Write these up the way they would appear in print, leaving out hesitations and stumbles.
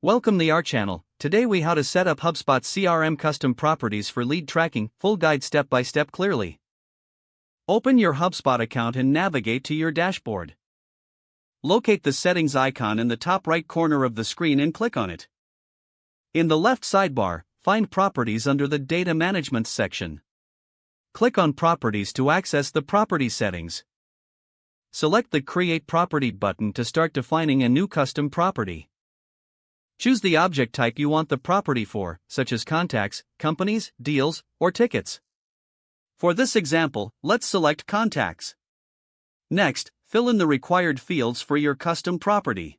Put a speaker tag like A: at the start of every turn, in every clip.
A: Welcome to our channel. Today we how to set up HubSpot CRM custom properties for lead tracking, full guide step by step clearly. Open your HubSpot account and navigate to your dashboard. Locate the settings icon in the top right corner of the screen and click on it. In the left sidebar, find properties under the data management section. Click on properties to access the property settings. Select the create property button to start defining a new custom property. Choose the object type you want the property for, such as contacts, companies, deals, or tickets. For this example, let's select contacts. Next, fill in the required fields for your custom property.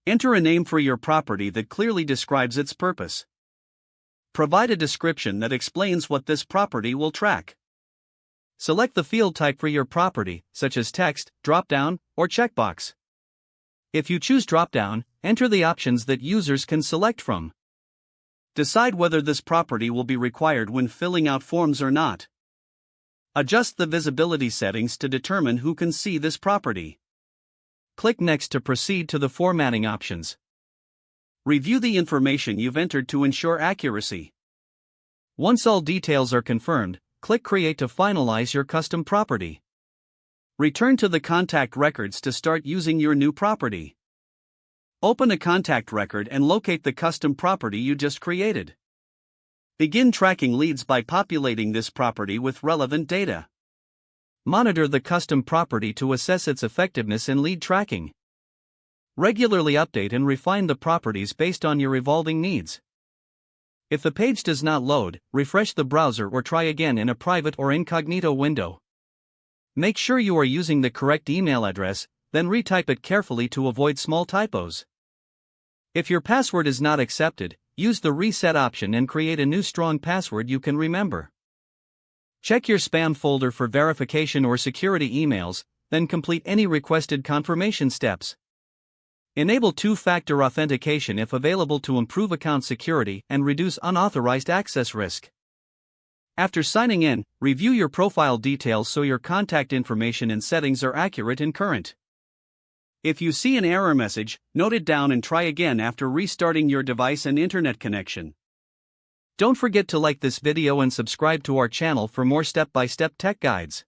A: Enter a name for your property that clearly describes its purpose. Provide a description that explains what this property will track. Select the field type for your property, such as text, drop-down, or checkbox. If you choose drop-down, enter the options that users can select from. Decide whether this property will be required when filling out forms or not. Adjust the visibility settings to determine who can see this property. Click Next to proceed to the formatting options. Review the information you've entered to ensure accuracy. Once all details are confirmed, click Create to finalize your custom property. Return to the contact records to start using your new property. Open a contact record and locate the custom property you just created. Begin tracking leads by populating this property with relevant data. Monitor the custom property to assess its effectiveness in lead tracking. Regularly update and refine the properties based on your evolving needs. If the page does not load, refresh the browser or try again in a private or incognito window. Make sure you are using the correct email address, then retype it carefully to avoid small typos. If your password is not accepted, use the reset option and create a new strong password you can remember. Check your spam folder for verification or security emails, then complete any requested confirmation steps. Enable two-factor authentication if available to improve account security and reduce unauthorized access risk. After signing in, review your profile details so your contact information and settings are accurate and current. If you see an error message, note it down and try again after restarting your device and internet connection. Don't forget to like this video and subscribe to our channel for more step-by-step tech guides.